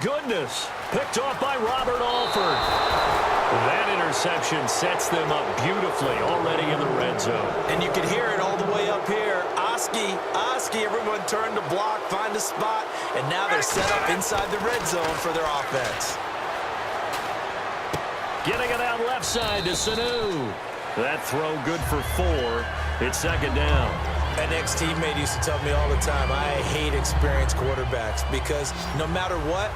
goodness. Picked off by Robert Alford. That interception sets them up beautifully already in the red zone. And you can hear it all the way up here. Oski, everyone turned to block, find a spot, and now they're set up inside the red zone for their offense. Getting it out left side to Sanu. That throw good for 4. It's second down. An ex-teammate used to tell me all the time, I hate experienced quarterbacks because no matter what,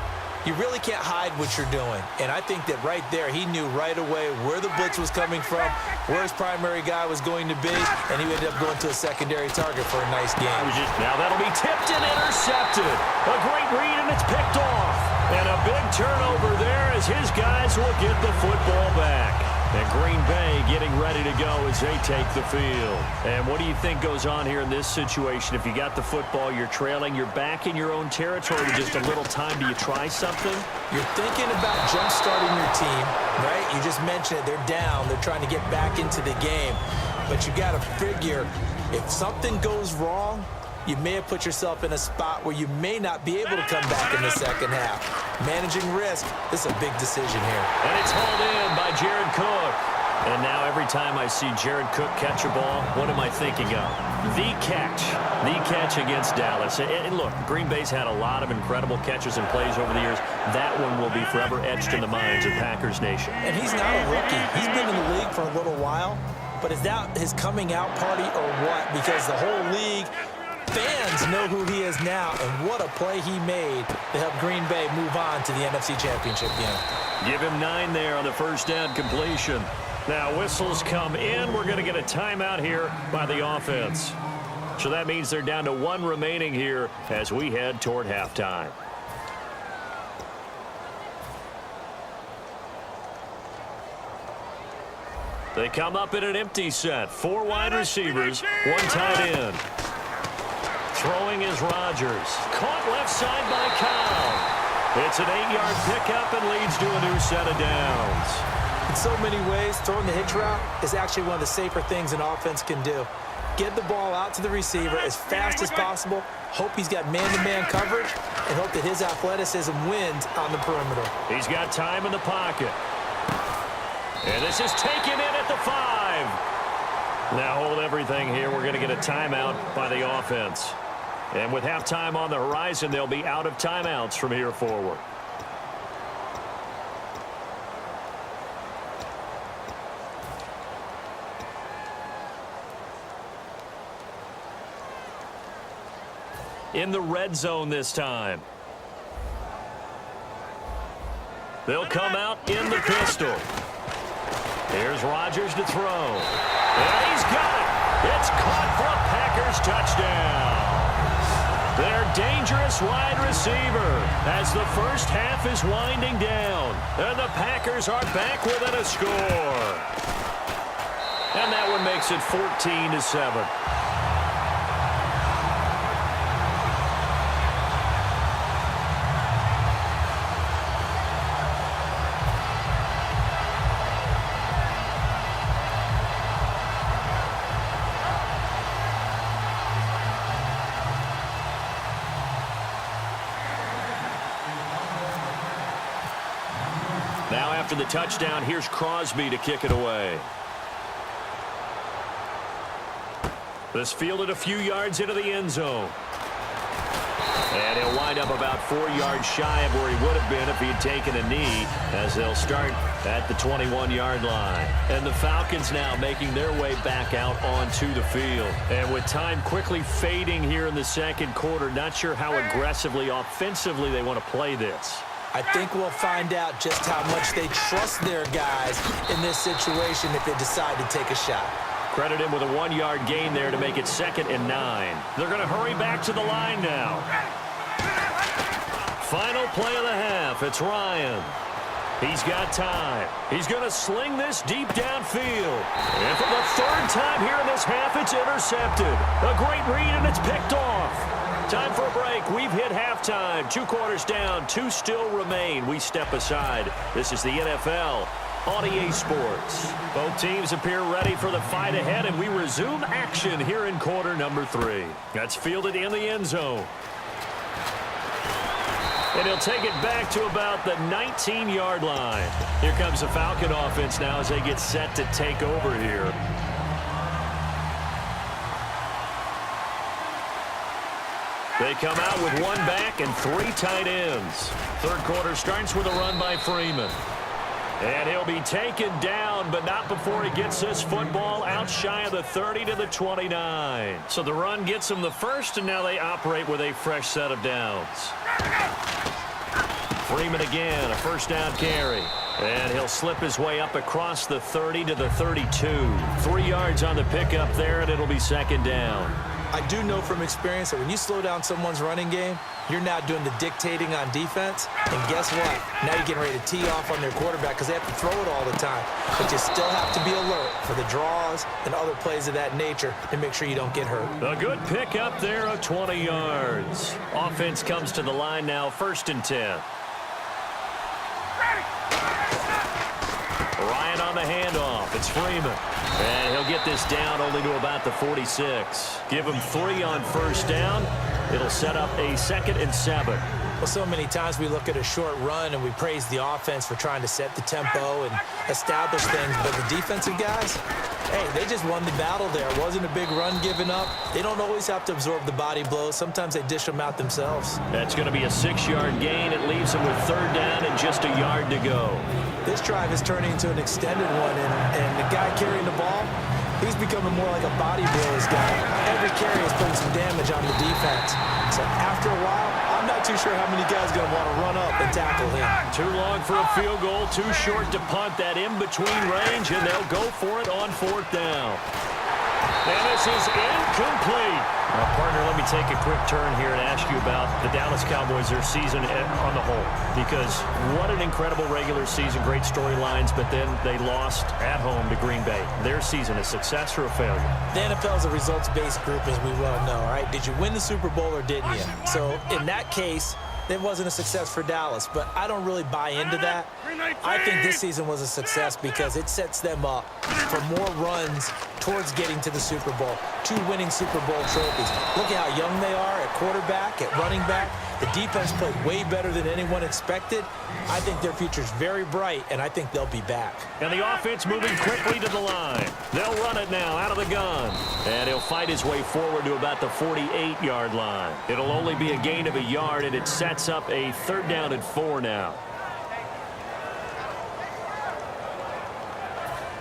you really can't hide what you're doing. And I think that right there, he knew right away where the blitz was coming from, where his primary guy was going to be, and he ended up going to a secondary target for a nice game. Now that'll be tipped and intercepted. A great read, and it's picked off. And a big turnover there as his guys will get the football back. And Green Bay getting ready to go as they take the field. And what do you think goes on here in this situation? If you got the football, you're trailing, you're back in your own territory with just a little time. Do you try something? You're thinking about jump-starting your team, right? You just mentioned it. They're down. They're trying to get back into the game. But you got to figure if something goes wrong, you may have put yourself in a spot where you may not be able to come back in the second half. Managing risk, this is a big decision here. And it's hauled in by Jared Cook. And now every time I see Jared Cook catch a ball, what am I thinking of? The catch. The catch against Dallas. And look, Green Bay's had a lot of incredible catches and plays over the years. That one will be forever etched in the minds of Packers Nation. And he's not a rookie. He's been in the league for a little while. But is that his coming out party or what? Because the whole league, fans know who he is now, and what a play he made to help Green Bay move on to the NFC Championship game. Give him 9 there on the first down completion. Now whistles come in. We're going to get a timeout here by the offense. So that means they're down to 1 remaining here as we head toward halftime. They come up in an empty set. 4 wide receivers, 1 tight end. Throwing is Rodgers. Caught left side by Kyle. It's an 8-yard pickup and leads to a new set of downs. In so many ways, throwing the hitch route is actually one of the safer things an offense can do. Get the ball out to the receiver as fast as possible, hope he's got man-to-man coverage, and hope that his athleticism wins on the perimeter. He's got time in the pocket. And this is taken in at the 5. Now hold everything here. We're going to get a timeout by the offense. And with halftime on the horizon, they'll be out of timeouts from here forward. In the red zone this time. They'll come out in the pistol. Here's Rodgers to throw. And he's got it. It's caught for a Packers touchdown. Their dangerous wide receiver as the first half is winding down. And the Packers are back within a score. And that one makes it 14-7. Now after the touchdown, here's Crosby to kick it away. This fielded a few yards into the end zone. And he'll wind up about 4 yards shy of where he would have been if he'd taken a knee, as they'll start at the 21-yard line. And the Falcons now making their way back out onto the field. And with time quickly fading here in the second quarter, not sure how aggressively, offensively they want to play this. I think we'll find out just how much they trust their guys in this situation if they decide to take a shot. Credit him with a 1-yard gain there to make it 2nd and 9. They're going to hurry back to the line now. Final play of the half. It's Ryan. He's got time. He's going to sling this deep downfield. And for the 3rd time here in this half, it's intercepted. A great read, and it's picked off. Time for a break. We've hit halftime. 2 quarters down. 2 still remain. We step aside. This is the NFL on EA Sports. Both teams appear ready for the fight ahead, and we resume action here in quarter number 3. That's fielded in the end zone. And he'll take it back to about the 19-yard line. Here comes the Falcon offense now as they get set to take over here. They come out with one back and three tight ends. Third quarter starts with a run by Freeman. And he'll be taken down, but not before he gets this football out shy of the 30 to the 29. So the run gets him the first, and now they operate with a fresh set of downs. Freeman again, a first down carry. And he'll slip his way up across the 30 to the 32. 3 yards on the pickup there, and it'll be second down. I do know from experience that when you slow down someone's running game, you're now doing the dictating on defense. And guess what? Now you're getting ready to tee off on their quarterback because they have to throw it all the time. But you still have to be alert for the draws and other plays of that nature to make sure you don't get hurt. A good pick up there of 20 yards. Offense comes to the line now, 1st and 10. Ryan on the handoff. It's Freeman. And he'll get this down only to about the 46. Give him 3 on first down. It'll set up a 2nd and 7. Well, so many times we look at a short run and we praise the offense for trying to set the tempo and establish things. But the defensive guys, hey, they just won the battle there. It wasn't a big run given up. They don't always have to absorb the body blows. Sometimes they dish them out themselves. That's going to be a 6-yard gain. It leaves them with 3rd down and just a yard to go. This drive is turning into an extended one, and the guy carrying the ball, he's becoming more like a body blows guy. Every carry is putting some damage on the defense. So after a while, I'm not too sure how many guys are going to want to run up and tackle him. Too long for a field goal, too short to punt. That in-between range, and they'll go for it on 4th down. And this is incomplete. Partner, let me take a quick turn here and ask you about the Dallas Cowboys, their season on the whole. Because what an incredible regular season, great storylines, but then they lost at home to Green Bay. Their season, a success or a failure? The NFL is a results-based group, as we well know, all right? Did you win the Super Bowl or didn't you? So in that case, it wasn't a success for Dallas, but I don't really buy into that. I think this season was a success because it sets them up for more runs towards getting to the Super Bowl. 2 winning Super Bowl trophies. Look at how young they are at quarterback, at running back. The defense played way better than anyone expected. I think their future's very bright, and I think they'll be back. And the offense moving quickly to the line. They'll run it now out of the gun. And he'll fight his way forward to about the 48-yard line. It'll only be a gain of a yard, and it sets up a 3rd down and 4 now.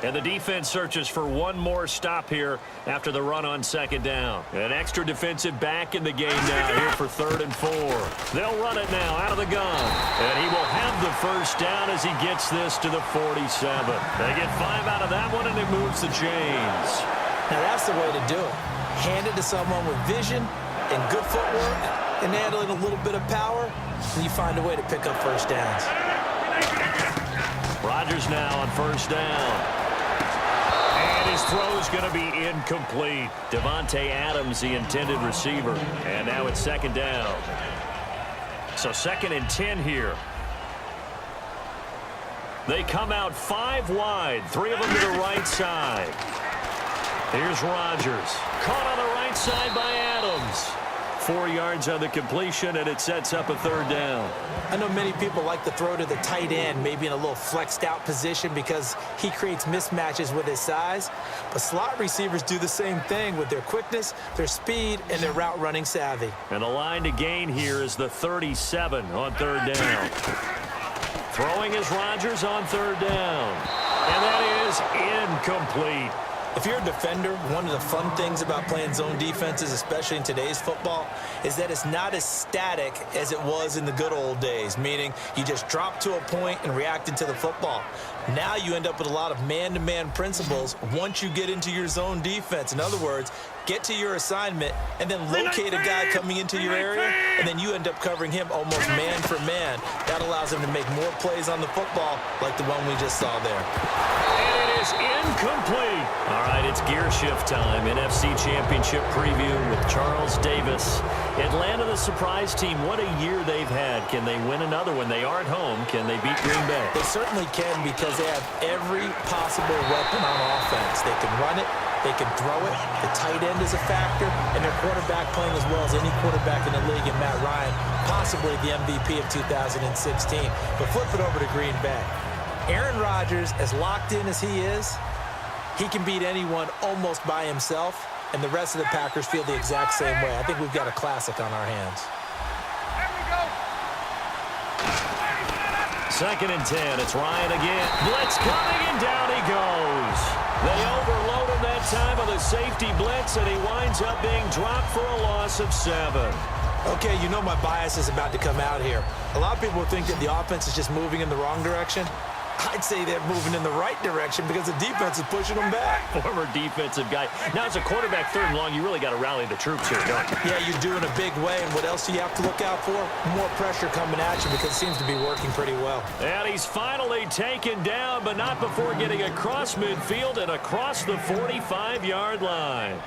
And the defense searches for one more stop here after the run on 2nd down. An extra defensive back in the game now here for 3rd and 4. They'll run it now out of the gun. And he will have the first down as he gets this to the 47. They get 5 out of that one, and it moves the chains. Now that's the way to do it. Hand it to someone with vision and good footwork and handling a little bit of power, and you find a way to pick up first downs. Rodgers now on first down. His throw is going to be incomplete. Devontae Adams, the intended receiver. And now it's 2nd down. So 2nd and 10 here. They come out 5 wide. 3 of them to the right side. Here's Rodgers. Caught on the right side by Adams. 4 yards on the completion, and it sets up a 3rd down. I know many people like to throw to the tight end, maybe in a little flexed out position because he creates mismatches with his size. But slot receivers do the same thing with their quickness, their speed, and their route running savvy. And the line to gain here is the 37 on 3rd down. Throwing is Rodgers on 3rd down. And that is incomplete. If you're a defender, one of the fun things about playing zone defenses, especially in today's football, is that it's not as static as it was in the good old days, meaning you just drop to a point and reacted to the football. Now you end up with a lot of man-to-man principles once you get into your zone defense. In other words, get to your assignment and then locate a guy coming into your area, and then you end up covering him almost man for man. That allows him to make more plays on the football like the one we just saw there. And it is incomplete. All right, it's gear shift time. NFC Championship preview with Charles Davis. Atlanta, the surprise team. What a year they've had. Can they win another one? They are at home. Can they beat Green Bay? They certainly can because they have every possible weapon on offense. They can run it. They can throw it. The tight end is a factor, and their quarterback playing as well as any quarterback in the league, and Matt Ryan, possibly the MVP of 2016. But flip it over to Green Bay. Aaron Rodgers, as locked in as he is, he can beat anyone almost by himself, and the rest of the Packers feel the exact same way. I think we've got a classic on our hands. Second and 10. It's Ryan again. Blitz coming, and down he goes. They overload him that time with a safety blitz, and he winds up being dropped for a loss of 7. Okay, you know my bias is about to come out here. A lot of people think that the offense is just moving in the wrong direction. I'd say they're moving in the right direction because the defense is pushing them back. Former defensive guy. Now, as a quarterback, third and long, you really got to rally the troops here, don't you? Yeah, you're doing a big way, and what else do you have to look out for? More pressure coming at you because it seems to be working pretty well. And he's finally taken down, but not before getting across midfield and across the 45-yard line.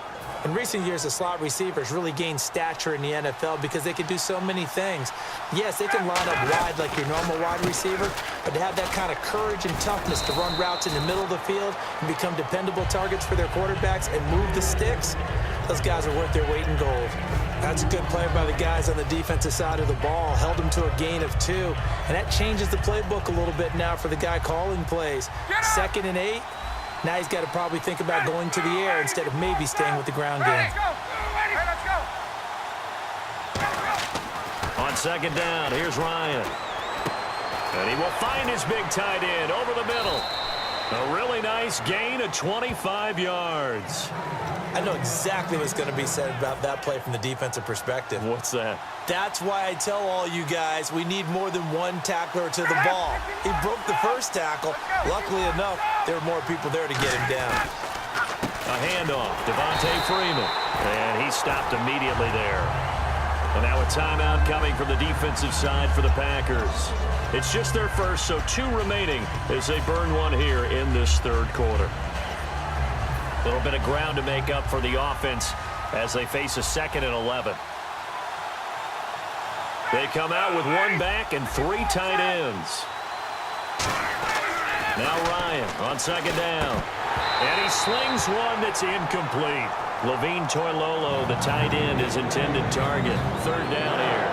In recent years, the slot receivers really gained stature in the NFL because they can do so many things. Yes, they can line up wide like your normal wide receiver, but to have that kind of courage and toughness to run routes in the middle of the field and become dependable targets for their quarterbacks and move the sticks, those guys are worth their weight in gold. That's a good play by the guys on the defensive side of the ball. Held them to a gain of 2, and that changes the playbook a little bit now for the guy calling plays. 2nd and 8. Now he's got to probably think about going to the air instead of maybe staying with the ground game. On second down, here's Ryan. And he will find his big tight end over the middle. A really nice gain of 25 yards. I know exactly what's going to be said about that play from the defensive perspective. What's that? That's why I tell all you guys we need more than one tackler to the ball. He broke the first tackle. Luckily enough, there were more people there to get him down. A handoff, Devontae Freeman. And he stopped immediately there. And now a timeout coming from the defensive side for the Packers. It's just their first, so 2 remaining as they burn one here in this third quarter. A little bit of ground to make up for the offense as they face a 2nd and 11. They come out with 1 back and 3 tight ends. Now Ryan on second down. And he slings one that's incomplete. Levine Toilolo, the tight end, is intended target. Third down here.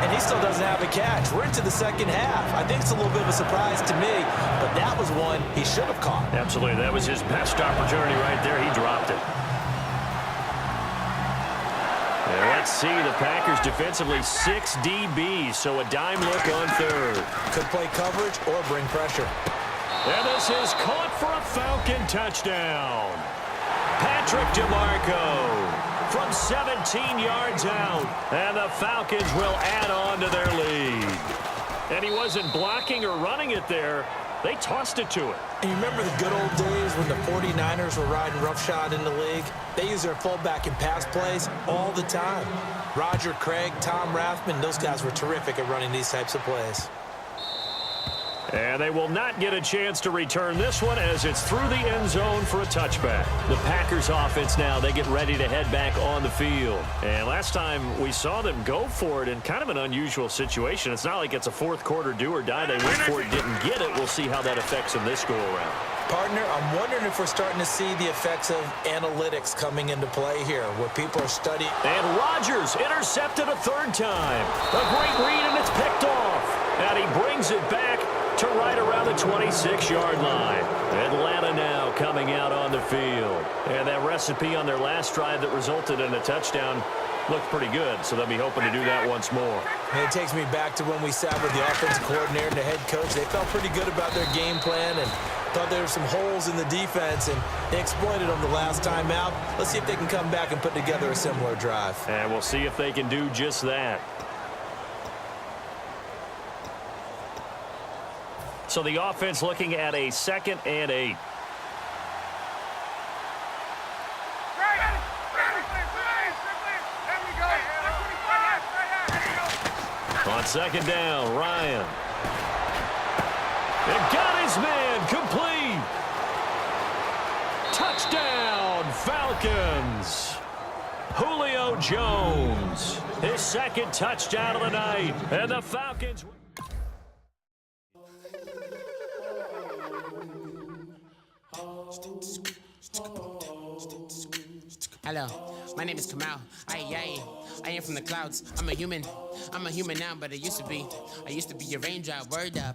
And he still doesn't have a catch. We're into the second half. I think it's a little bit of a surprise to me, but that was one he should have caught. Absolutely. That was his best opportunity right there. He dropped it. And let's see, the Packers defensively 6 DBs, so a dime look on third. Could play coverage or bring pressure. And this is caught for a Falcon touchdown. Patrick DeMarco from 17 yards out, and the Falcons will add on to their lead. And he wasn't blocking or running it there. They tossed it to him. And you remember the good old days when the 49ers were riding roughshod in the league? They use their fullback in pass plays all the time. Roger Craig, Tom Rathman, those guys were terrific at running these types of plays. And they will not get a chance to return this one as it's through the end zone for a touchback. The Packers offense now, they get ready to head back on the field. And last time we saw them go for it in kind of an unusual situation. It's not like it's a fourth quarter do or die. They went for it, didn't get it. We'll see how that affects them this go-around. Partner, I'm wondering if we're starting to see the effects of analytics coming into play here, where people are studying. And Rodgers intercepted a 3rd time. A great read, and it's picked off. And he brings it back to right around the 26-yard line. Atlanta now coming out on the field. And that recipe on their last drive that resulted in a touchdown looked pretty good, so they'll be hoping to do that once more. And it takes me back to when we sat with the offensive coordinator and the head coach. They felt pretty good about their game plan and thought there were some holes in the defense, and they exploited them the last time out. Let's see if they can come back and put together a similar drive. And we'll see if they can do just that. So the offense looking at a 2nd and 8. On second down, Ryan. And got his man complete. Touchdown, Falcons. Julio Jones, his 2nd touchdown of the night. And the Falcons... Hello, my name is Kamal. I am from the clouds. I'm a human now, but I used to be a raindrop. Word up.